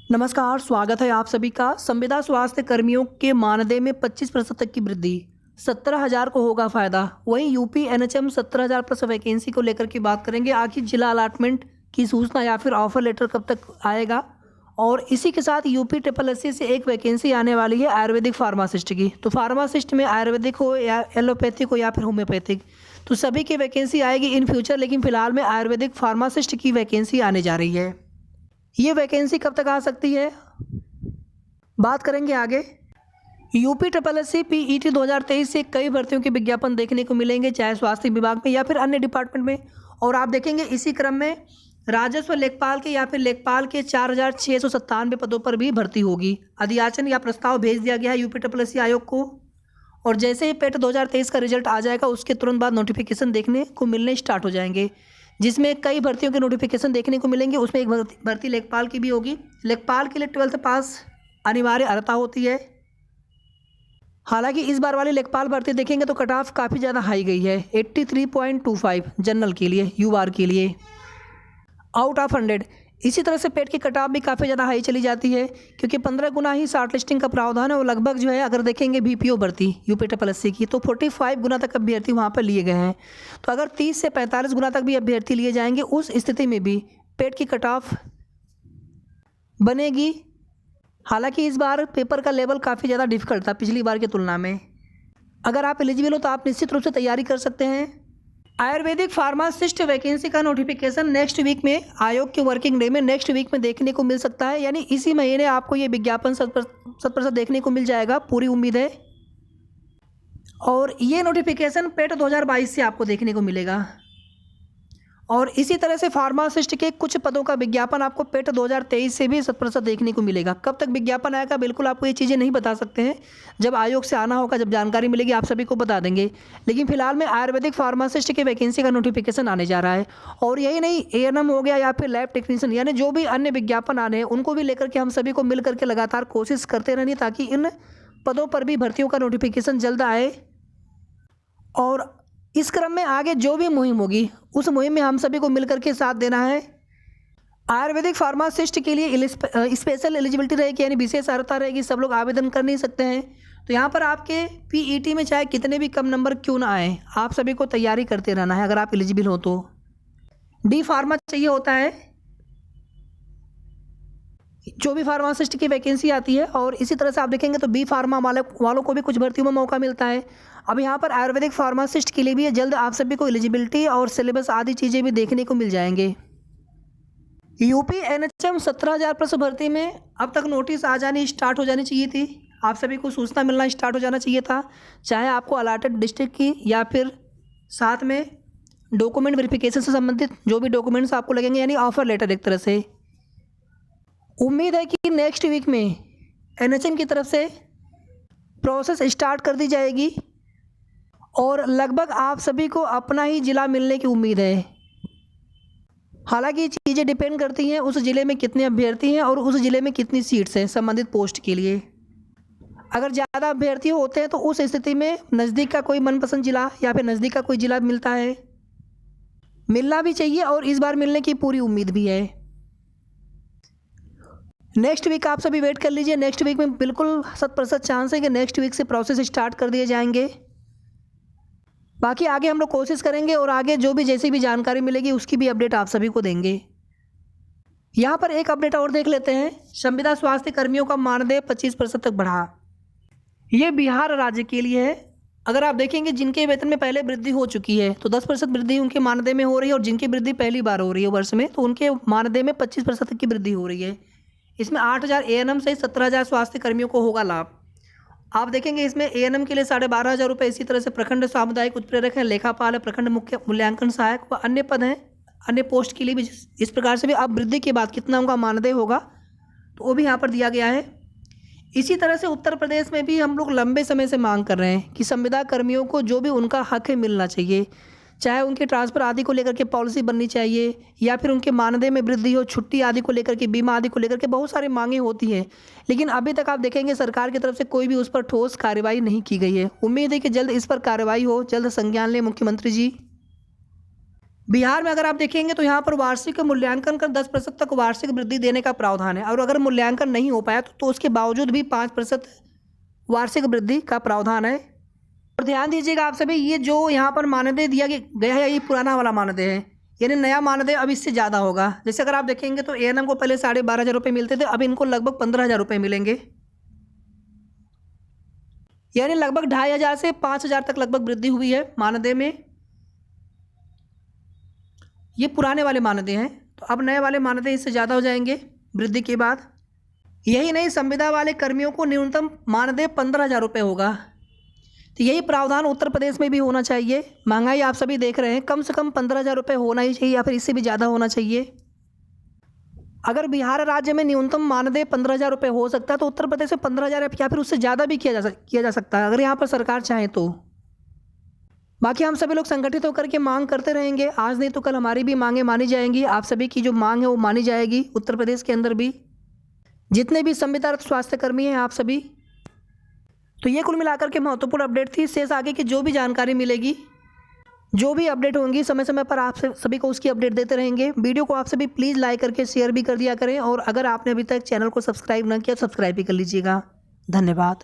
नमस्कार, स्वागत है आप सभी का। संविदा स्वास्थ्य कर्मियों के मानदेय में 25% तक की वृद्धि, 17,000 को होगा फायदा। वहीं यूपी एनएचएम 17,000 प्लस वैकेंसी को लेकर के बात करेंगे। आखिर जिला अलाटमेंट की सूचना या फिर ऑफर लेटर कब तक आएगा। और इसी के साथ यूपी ट्रिपल एस सी से एक वैकेंसी आने वाली है आयुर्वेदिक फार्मासिस्ट की। तो फार्मासिस्ट में आयुर्वेदिक हो या एलोपैथिक हो या फिर होम्योपैथिक, तो सभी की वैकेंसी आएगी इन फ्यूचर। लेकिन फिलहाल में आयुर्वेदिक फार्मासिस्ट की वैकेंसी आने जा रही है। ये वैकेंसी कब तक आ सकती है, बात करेंगे आगे। UP triple S C PET 2023 से कई भर्तियों के विज्ञापन देखने को मिलेंगे, चाहे स्वास्थ्य विभाग में या फिर अन्य डिपार्टमेंट में। और आप देखेंगे इसी क्रम में राजस्व लेखपाल के या फिर लेखपाल के 4,697 पदों पर भी भर्ती होगी। अधियाचन या प्रस्ताव भेज दिया गया है यूपी ट्रिपल एस सी आयोग को। और जैसे ही पेट 2023 का रिजल्ट आ जाएगा उसके तुरंत बाद नोटिफिकेशन देखने को मिलने स्टार्ट हो जाएंगे, जिसमें कई भर्तियों के नोटिफिकेशन देखने को मिलेंगे। उसमें एक भर्ती लेखपाल की भी होगी। लेखपाल के लिए 12th पास अनिवार्य अर्हता होती है। हालांकि इस बार वाली लेखपाल भर्ती देखेंगे तो कट ऑफ काफ़ी ज़्यादा हाई गई है, 83.25 जनरल के लिए, यूआर के लिए आउट ऑफ 100। इसी तरह से पेट की कट ऑफ भी काफ़ी ज़्यादा हाई चली जाती है, क्योंकि 15 गुना ही शॉर्ट लिस्टिंग का प्रावधान है। और लगभग जो है अगर देखेंगे बीपीओ भर्ती यूपी ट्रिपल एस सी की, तो 45 गुना तक अभ्यर्थी वहाँ पर लिए गए हैं। तो अगर 30 से 45 गुना तक भी अभ्यर्थी लिए जाएंगे, उस स्थिति में भी पेट की कट ऑफ बनेगी। हालांकि इस बार पेपर का लेवल काफ़ी ज़्यादा डिफिकल्ट था पिछली बार की तुलना में। अगर आप एलिजिबल हो तो आप निश्चित रूप से तैयारी कर सकते हैं। आयुर्वेदिक फार्मासिस्ट वैकेंसी का नोटिफिकेशन नेक्स्ट वीक में, आयोग के वर्किंग डे में नेक्स्ट वीक में देखने को मिल सकता है। यानी इसी महीने आपको ये विज्ञापन 100% देखने को मिल जाएगा, पूरी उम्मीद है। और ये नोटिफिकेशन पेट 2022 से आपको देखने को मिलेगा। और इसी तरह से फार्मासिस्ट के कुछ पदों का विज्ञापन आपको पेट 2023 से भी 100% देखने को मिलेगा। कब तक विज्ञापन आएगा बिल्कुल आपको ये चीज़ें नहीं बता सकते हैं। जब आयोग से आना होगा, जब जानकारी मिलेगी, आप सभी को बता देंगे। लेकिन फिलहाल में आयुर्वेदिक फार्मासिस्ट की वैकेंसी का नोटिफिकेशन आने जा रहा है। और यही नहीं, एएनएम हो गया या फिर लैब टेक्नीशियन, यानी जो भी अन्य विज्ञापन आने हैं उनको भी लेकर के हम सभी को मिल करके लगातार कोशिश करते रहनी, ताकि इन पदों पर भी भर्तियों का नोटिफिकेशन जल्द आए। और इस क्रम में आगे जो भी मुहिम होगी उस मुहिम में हम सभी को मिलकर के साथ देना है। आयुर्वेदिक फार्मासिस्ट के लिए स्पेशल एलिजिबिलिटी रहेगी, यानी विशेष अर्हता रहेगी। सब लोग आवेदन कर नहीं सकते हैं। तो यहाँ पर आपके पीईटी में चाहे कितने भी कम नंबर क्यों ना आए, आप सभी को तैयारी करते रहना है अगर आप एलिजिबल हो तो। डी फार्मा चाहिए होता है जो भी फार्मासिस्ट की वैकेंसी आती है। और इसी तरह से आप देखेंगे तो बी फार्मा वालों को भी कुछ भर्तियों में मौका मिलता है। अब यहाँ पर आयुर्वेदिक फार्मासिस्ट के लिए भी जल्द आप सभी को एलिजिबिलिटी और सिलेबस आदि चीज़ें भी देखने को मिल जाएंगे। यूपी एनएचएम 17,000 प्लस भर्ती में अब तक नोटिस आ जानी स्टार्ट हो जानी चाहिए थी। आप सभी को सूचना मिलना स्टार्ट हो जाना चाहिए था, चाहे आपको अलाटेड डिस्ट्रिक्ट की या फिर साथ में डॉक्यूमेंट वेरिफिकेशन से संबंधित जो भी डॉक्यूमेंट्स आपको लगेंगे, यानी ऑफर लेटर एक तरह से। उम्मीद है कि नेक्स्ट वीक में एनएचएम की तरफ से प्रोसेस स्टार्ट कर दी जाएगी और लगभग आप सभी को अपना ही ज़िला मिलने की उम्मीद है। हालांकि ये चीज़ें डिपेंड करती हैं उस ज़िले में कितने अभ्यर्थी हैं और उस ज़िले में कितनी सीट्स हैं संबंधित पोस्ट के लिए। अगर ज़्यादा अभ्यर्थी होते हैं तो उस स्थिति में नज़दीक का कोई मनपसंद ज़िला या फिर नज़दीक का कोई ज़िला मिलता है, मिलना भी चाहिए और इस बार मिलने की पूरी उम्मीद भी है। नेक्स्ट वीक आप सभी वेट कर लीजिए। नेक्स्ट वीक में बिल्कुल 100% चांस है कि नेक्स्ट वीक से प्रोसेस स्टार्ट कर दिए जाएंगे। बाकी आगे हम लोग कोशिश करेंगे और आगे जो भी जैसी भी जानकारी मिलेगी उसकी भी अपडेट आप सभी को देंगे। यहाँ पर एक अपडेट और देख लेते हैं। संविदा स्वास्थ्य कर्मियों का मानदेय 25% तक बढ़ा। ये बिहार राज्य के लिए है। अगर आप देखेंगे जिनके वेतन में पहले वृद्धि हो चुकी है तो 10% वृद्धि उनके मानदेय में हो रही है, और जिनकी वृद्धि पहली बार हो रही है वर्ष में तो उनके मानदेय में 25% तक की वृद्धि हो रही है। इसमें 8,000 एएनएम से 17,000 स्वास्थ्य कर्मियों को होगा लाभ। आप देखेंगे इसमें एएनएम के लिए 12,500 रुपये, इसी तरह से प्रखंड सामुदायिक उत्प्रेरक है, लेखापाल है, प्रखंड मुख्य मूल्यांकन सहायक व अन्य पद हैं। अन्य पोस्ट के लिए भी इस प्रकार से भी अब वृद्धि के बाद कितना उनका मानदेय होगा तो वो भी यहाँ पर दिया गया है। इसी तरह से उत्तर प्रदेश में भी हम लोग लंबे समय से मांग कर रहे हैं कि संविदा कर्मियों को जो भी उनका हक है मिलना चाहिए, चाहे उनके ट्रांसफ़र आदि को लेकर के पॉलिसी बननी चाहिए या फिर उनके मानदेय में वृद्धि हो, छुट्टी आदि को लेकर के, बीमा आदि को लेकर के बहुत सारी मांगें होती हैं। लेकिन अभी तक आप देखेंगे सरकार की तरफ से कोई भी उस पर ठोस कार्रवाई नहीं की गई है। उम्मीद है कि जल्द इस पर कार्रवाई हो, जल्द संज्ञान लें मुख्यमंत्री जी। बिहार में अगर आप देखेंगे तो यहाँ पर वार्षिक मूल्यांकन कर 10% तक वार्षिक वृद्धि देने का प्रावधान है, और अगर मूल्यांकन नहीं हो पाया तो उसके बावजूद भी 5% वार्षिक वृद्धि का प्रावधान है। और ध्यान दीजिएगा आप सभी, ये जो यहाँ पर मानदेय दिया गया है ये पुराना वाला मानदेय है, यानी नया मानदेय अब इससे ज़्यादा होगा। जैसे अगर आप देखेंगे तो एएनएम को पहले 12,500 रुपये मिलते थे, अब इनको लगभग 15,000 रुपये मिलेंगे, यानी लगभग 2,500 से 5,000 तक लगभग वृद्धि हुई है मानदेय में। ये पुराने वाले मानदेय हैं, तो अब नए वाले मानदेय इससे ज़्यादा हो जाएंगे वृद्धि के बाद। यही नहीं, संविदा वाले कर्मियों को न्यूनतम मानदेय 15,000 रुपये होगा। तो यही प्रावधान उत्तर प्रदेश में भी होना चाहिए। महंगाई आप सभी देख रहे हैं, कम से कम 15,000 रुपये होना ही चाहिए, या फिर इससे भी ज़्यादा होना चाहिए। अगर बिहार राज्य में न्यूनतम मानदेय 15,000 रुपये हो सकता है तो उत्तर प्रदेश में 15,000 या फिर उससे ज़्यादा भी किया जा सकता है, अगर यहाँ पर सरकार चाहे तो। बाकी हम सभी लोग संगठित होकर के मांग करते रहेंगे, आज नहीं तो कल हमारी भी मांगें मानी जाएंगी। आप सभी की जो मांग है वो मानी जाएगी उत्तर प्रदेश के अंदर भी, जितने भी संविदारत स्वास्थ्य कर्मी हैं आप सभी। तो ये कुल मिलाकर के महत्वपूर्ण अपडेट थी। शेष आगे की जो भी जानकारी मिलेगी, जो भी अपडेट होंगी, समय समय पर आप सभी को उसकी अपडेट देते रहेंगे। वीडियो को आप सभी प्लीज़ लाइक करके शेयर भी कर दिया करें, और अगर आपने अभी तक चैनल को सब्सक्राइब न किया सब्सक्राइब भी कर लीजिएगा। धन्यवाद।